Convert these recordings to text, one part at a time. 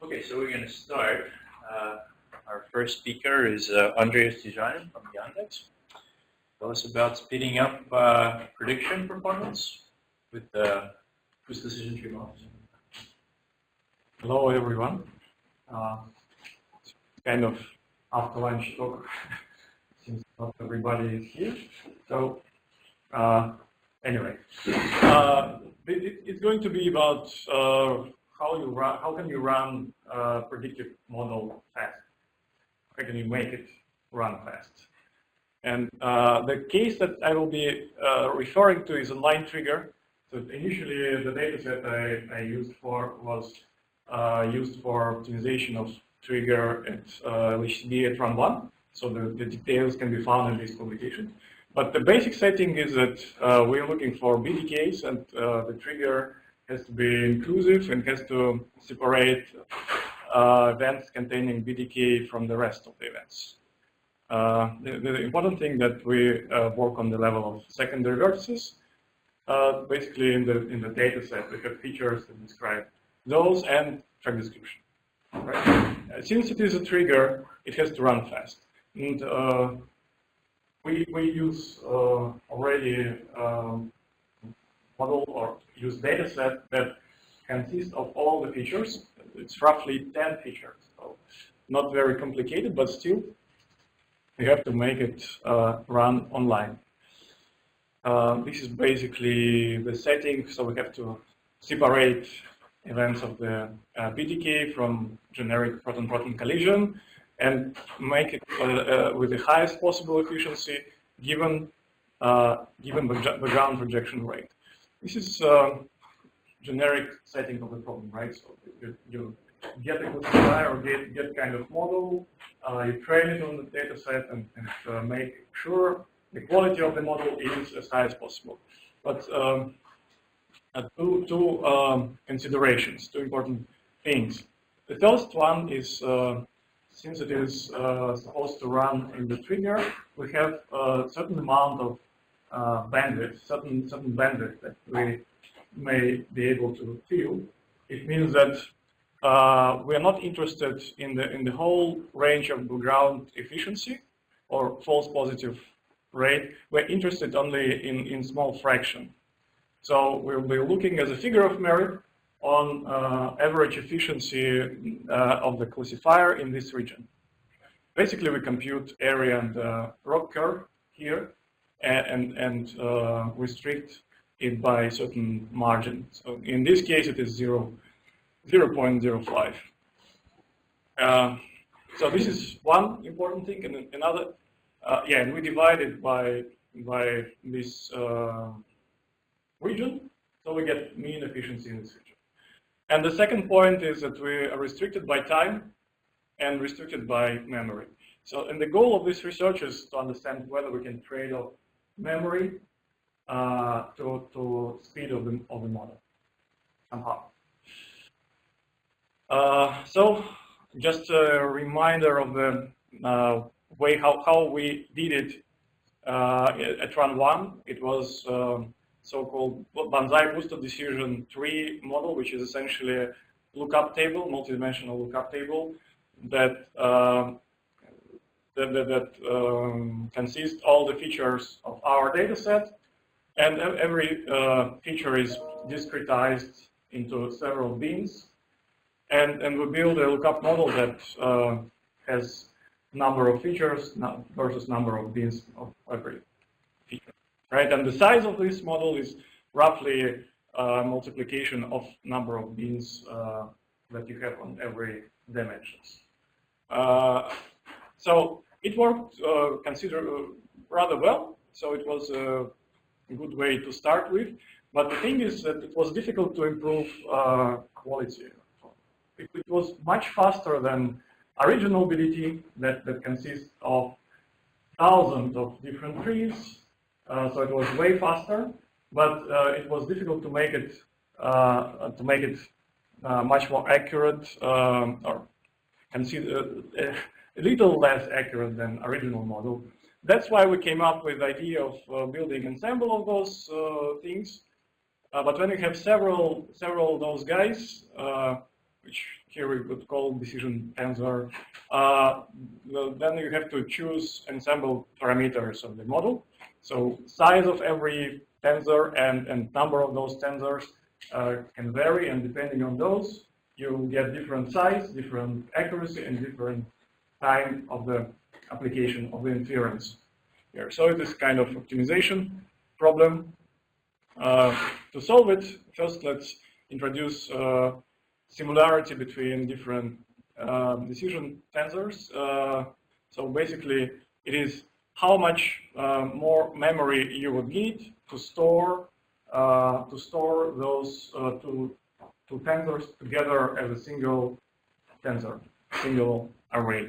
Okay, so we're going to start. Our first speaker is Andrey Ustyuzhanin from Yandex. Tell us about speeding up prediction performance with whose decision tree models. Hello, everyone. It's kind of after lunch talk since not everybody is here. So, anyway, it's going to be about how can you run a predictive model fast? How can you make it run fast? And the case that I will be referring to is a line trigger. So initially, the data set I used was used for optimization of trigger at HCD at run 1. So the details can be found in this publication. But the basic setting is that we're looking for BDKs, and the trigger has to be inclusive and has to separate events containing BDK from the rest of the events. The important thing that we work on the level of secondary vertices. Basically, in the data set, we have features that describe those and track description. Right? Since it is a trigger, it has to run fast. And we use already model or use data set that consists of all the features. It's roughly 10 features, so not very complicated, but still we have to make it run online. This is basically the setting, so we have to separate events of the BDK from generic proton-proton collision and make it with the highest possible efficiency given background projection rate. This is generic setting of the problem, right? So you get a classifier or get kind of model, you train it on the data set and make sure the quality of the model is as high as possible. But two considerations, two important things. The first one is, since it is supposed to run in the trigger, we have a certain amount of bandwidth, certain bandwidth that we may be able to fill. It means that we are not interested in the whole range of background efficiency or false positive rate. We're interested only in small fraction. So we'll be looking as a figure of merit on average efficiency of the classifier in this region. Basically, we compute area and ROC curve here and restrict it by a certain margin. So in this case, it is 0.05. So this is one important thing, and another, and we divide it by this region, so we get mean efficiency in this region. And the second point is that we are restricted by time and restricted by memory. So, and the goal of this research is to understand whether we can trade off memory to speed of the model somehow. So, just a reminder of the way how we did it at run 1. It was so-called Banzai boosted decision tree model, which is essentially a lookup table, multidimensional lookup table that consists all the features of our data set, and every feature is discretized into several bins, and we build a lookup model that has number of features versus number of bins of every feature. Right, and the size of this model is roughly multiplication of number of bins that you have on every dimensions. So it worked rather well. So it was a good way to start with. But the thing is that it was difficult to improve quality. It was much faster than original BDT that consists of thousands of different trees. So it was way faster, but it was difficult to make it much more accurate, or consider a little less accurate than original model. That's why we came up with the idea of building ensemble of those things. But when you have several of those guys, which here we would call decision tensor. Then you have to choose ensemble parameters of the model. So size of every tensor and number of those tensors can vary, and depending on those, you get different size, different accuracy, and different time of the application of the inference here. So it is kind of optimization problem. To solve it, first let's introduce similarity between different decision tensors. So basically, it is how much more memory you would need to store those two tensors together as a single tensor, single array,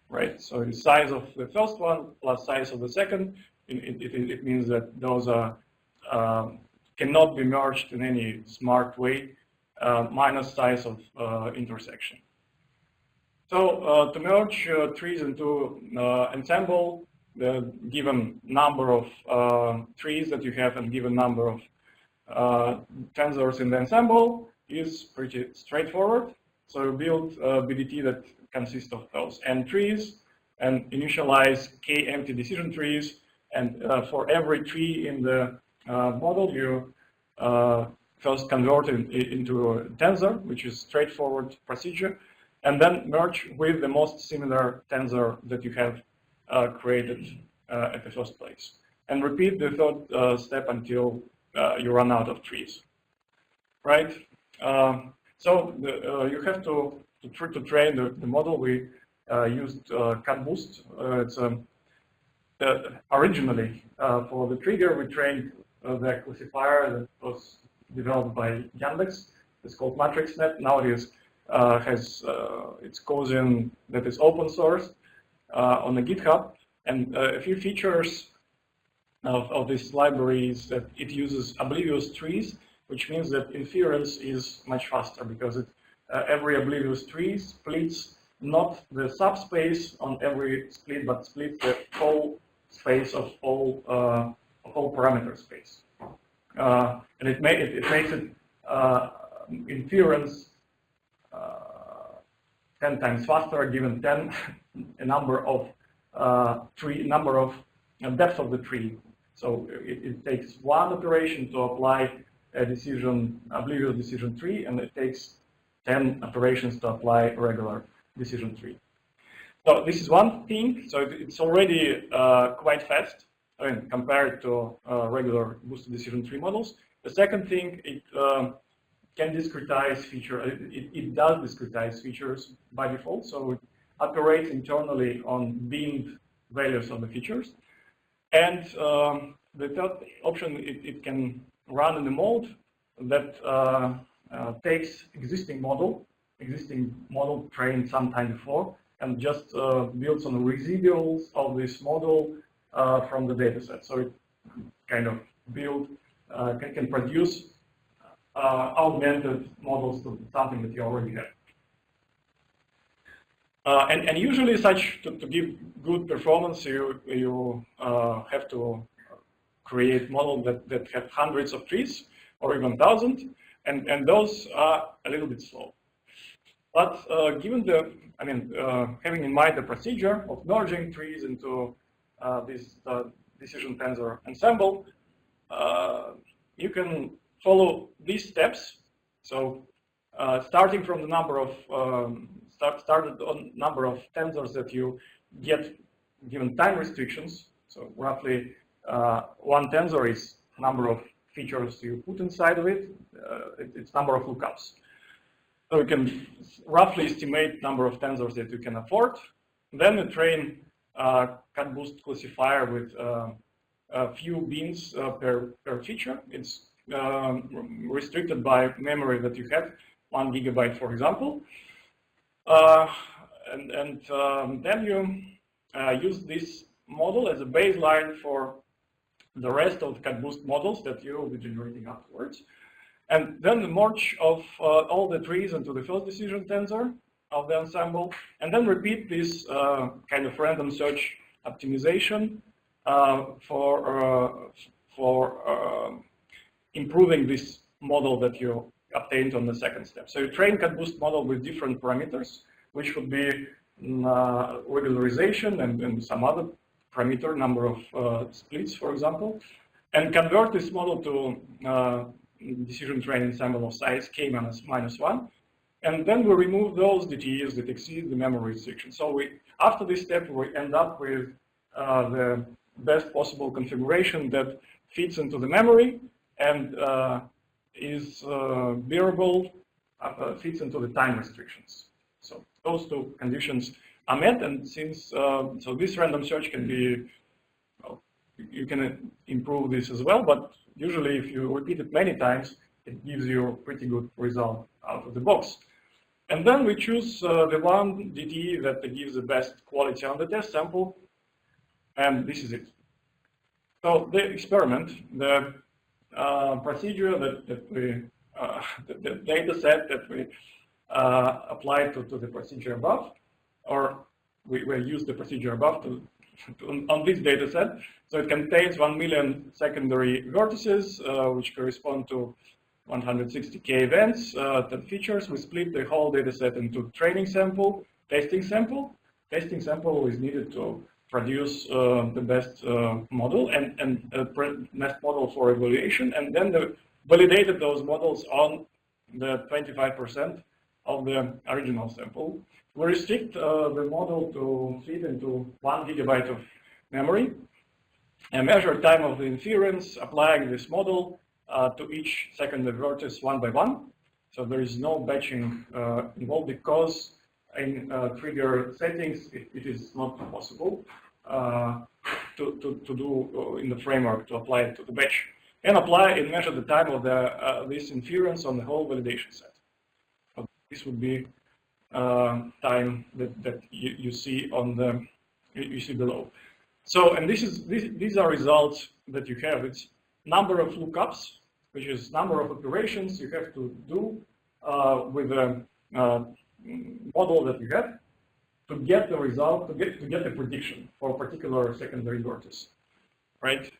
right? So the size of the first one plus size of the second, it means that those are cannot be merged in any smart way, minus size of intersection. So to merge trees into ensemble, the given number of trees that you have and given number of tensors in the ensemble is pretty straightforward. So you build a BDT that consists of those n trees and initialize k empty decision trees. And for every tree in the model, you first convert it into a tensor, which is straightforward procedure, and then merge with the most similar tensor that you have created at the first place. And repeat the third step until you run out of trees, right? So you have to train the model. We used ACAT boost. It's originally for the trigger, we trained the classifier that was developed by Yandex. It's called MatrixNet. Now it is has its cousin that is open source on the GitHub, and a few features of this library is that it uses oblivious trees, which means that inference is much faster because every oblivious tree splits not the subspace on every split, but splits the whole space of all parameter space, and it makes it inference 10 times faster, given 10 a number of depth of the tree. So it takes one operation to apply a oblivious decision tree, and it takes 10 operations to apply a regular decision tree. So this is one thing. So it's already quite fast, I mean, compared to regular boosted decision tree models. The second thing, it can discretize features. It does discretize features by default. So it operates internally on binned values of the features. And the third option, it can run in a mode that takes existing model trained sometime before, and just builds on the residuals of this model from the dataset. So it kind of can produce augmented models to something that you already have. And usually to give good performance, you have to create models that have hundreds of trees or even 1,000, and those are a little bit slow. But given having in mind the procedure of merging trees into this decision tensor ensemble, you can follow these steps. So starting from the number of started on number of tensors that you get given time restrictions. So roughly one tensor is number of features you put inside of it. It's number of lookups. So you can roughly estimate number of tensors that you can afford. Then you train ACAT boost classifier with a few bins per feature. It's restricted by memory that you have, 1 gigabyte, for example. Then you use this model as a baseline for the rest of the ACAT boost models that you will be generating afterwards. And then the merge of all the trees into the first decision tensor of the ensemble, and then repeat this kind of random search optimization for improving this model that you obtained on the second step. So you train CAT-boost model with different parameters, which would be regularization and some other parameter, number of splits, for example, and convert this model to decision training sample of size k minus 1. And then we remove those DTEs that exceed the memory restriction. So after this step, we end up with the best possible configuration that fits into the memory and is bearable, fits into the time restrictions. So those two conditions are met, and since so this random search can be, well, you can improve this as well, but usually if you repeat it many times, it gives you a pretty good result out of the box. And then we choose the one DTE that gives the best quality on the test sample, and this is it. So the experiment, the procedure that we, the data set that we applied to the procedure above, or we use the procedure above on this data set. So it contains 1 million secondary vertices, which correspond to 160K events, 10 features. We split the whole data set into training sample, testing sample. Testing sample is needed to produce the best model and best model for evaluation, and then validated those models on the 25% of the original sample. We restrict the model to fit into 1 gigabyte of memory and measure time of the inference applying this model to each secondary vertex one by one. So there is no batching involved because in trigger settings it is not possible to do in the framework to apply it to the batch and apply and measure the time of this inference on the whole validation set. So this would be time that you see on the you see below. So and these are results that you have. It's number of lookups, which is number of operations you have to do with the model that you have to get the result, to get the prediction for a particular secondary vertex, right?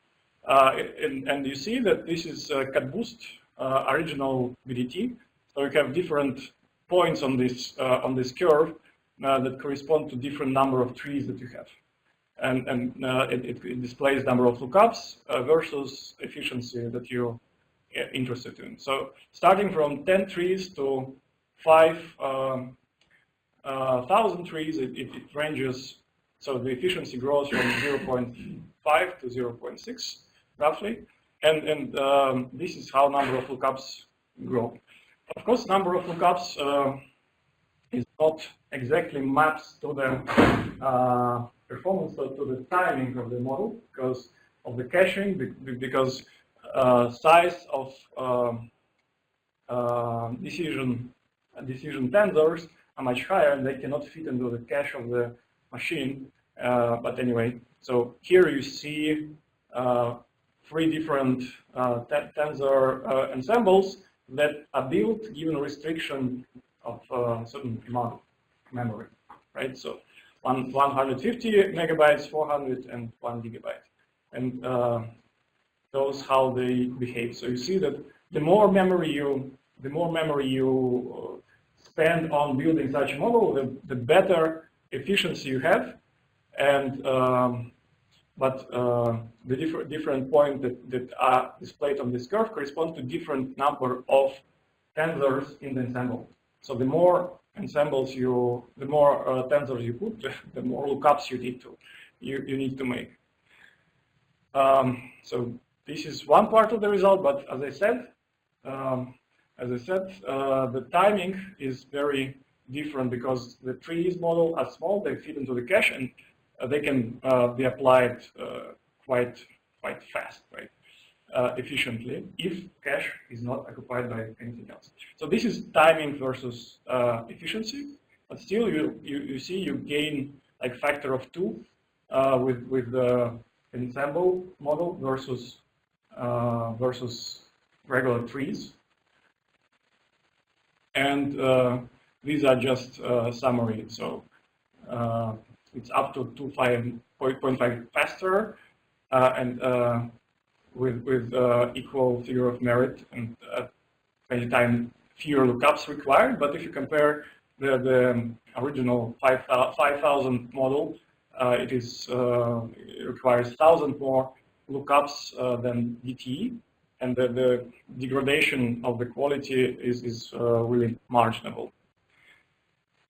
And you see that this is CAT-boost original BDT. So you have different points on this curve that correspond to different number of trees that you have, and it displays number of lookups versus efficiency that you're interested in. So starting from 10 trees to 5,000 trees, it ranges. So the efficiency grows from 0.5 to 0.6 roughly, and this is how number of lookups grow. Of course, number of lookups is not exactly maps to the performance, but to the timing of the model because of the caching, because size of decision tensors are much higher and they cannot fit into the cache of the machine. But anyway, so here you see 3 different tensor ensembles that are built given a restriction of a certain amount of memory, right? So 150 megabytes, 400, and 1 gigabyte. And those how they behave. So you see that the more memory you spend on building such a model, the better efficiency you have. And but the different points that are displayed on this curve correspond to different number of tensors in the ensemble. So the more ensembles the more tensors you put, the more lookups you need to make. So this is one part of the result, but as I said, the timing is very different because the trees model are small, they fit into the cache, and they can be applied quite fast, right? Efficiently, if cache is not occupied by anything else. So this is timing versus efficiency, but still you see you gain like factor of 2 with the ensemble model versus regular trees. And these are just summary. So it's up to 0.5 faster and with equal figure of merit and 20 times fewer lookups required. But if you compare the original 5,000 model, it requires 1,000 more lookups than DT, and the degradation of the quality is really marginal.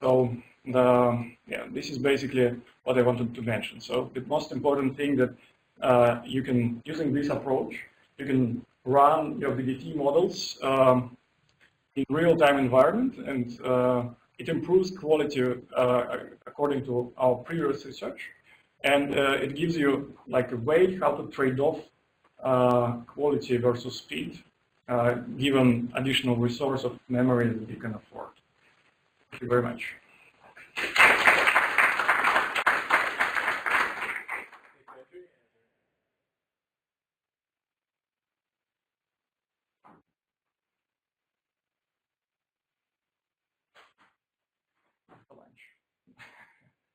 So this is basically what I wanted to mention. So the most important thing that you can, using this approach, you can run your BDT models in real-time environment, and it improves quality according to our previous research, and it gives you like a way how to trade off quality versus speed, given additional resource of memory that you can afford. Thank you very much.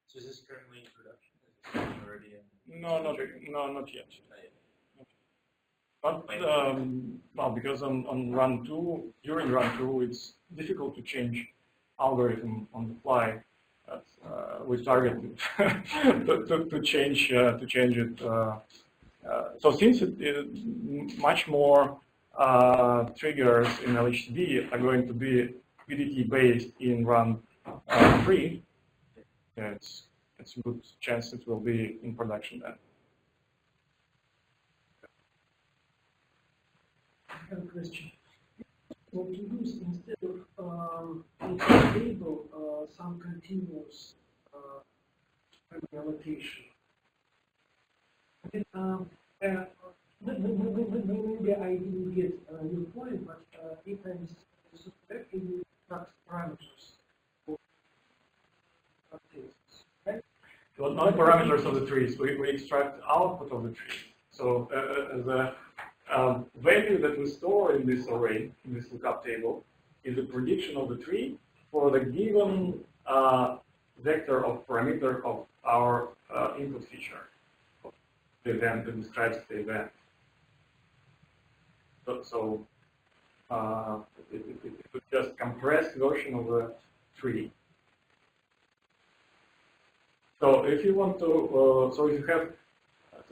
So is this currently in production? Is this already in? No, not yet. But well, because on run 2, during run 2, it's difficult to change algorithm on the fly. We targeted to change it. So since much more triggers in LHCb are going to be BDT-based in run 3, it's a good chance it will be in production then. I have a question. What to use instead of table some continuous allocation? Maybe I didn't get your point, but if I'm suspecting you extract parameters for things, right? Well, not parameters of the trees. We extract output of the tree. So the value that we store in this array, in this lookup table, is the prediction of the tree for the given vector of parameter of our input feature, the event that describes the event. So it's just compressed version of the tree. So if you want to, so if you have,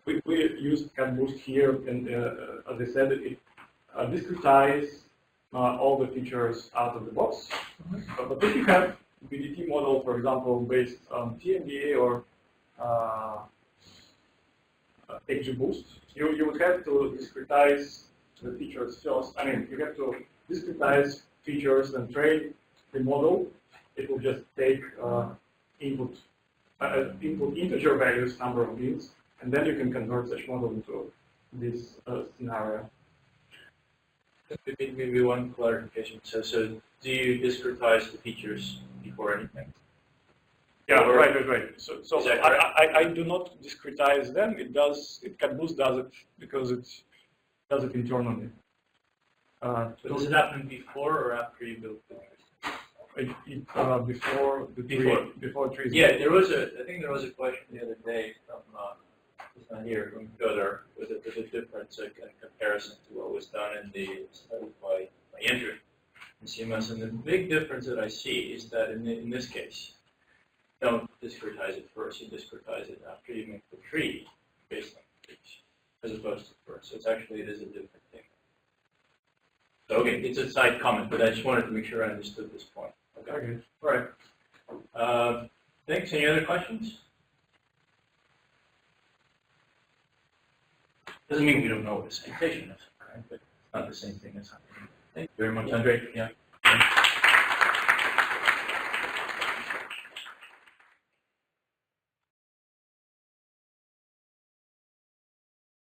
we used ACAT boost here, and as I said, it discretizes all the features out of the box. But if you have BDT model, for example, based on TMDA or XGBoost, you would have to discretize the features first. I mean, you have to discretize features and train the model. It will just take input integer values, number of bits, and then you can convert such model into this scenario. Maybe one clarification. So do you discretize the features before anything? Yeah, or, right. So I do not discretize them. ACAT boost does it because it does it internally. But does it happen before or after you build filters? Before trees. Yeah, I think there was a question the other day from it's not here, from Piotr, with a difference, a comparison to what was done in the study by Andrey in CMS. And the big difference that I see is that in this case, don't discretize it first, you discretize it after you make the tree based on the trees, as opposed to first. So it is a different thing. So okay, it's a side comment, but I just wanted to make sure I understood this point. Okay. All right. Thanks. Any other questions? Doesn't mean we don't know what a citation is, right? But it's not the same thing as something. Thank you very much, Andrey. Yeah.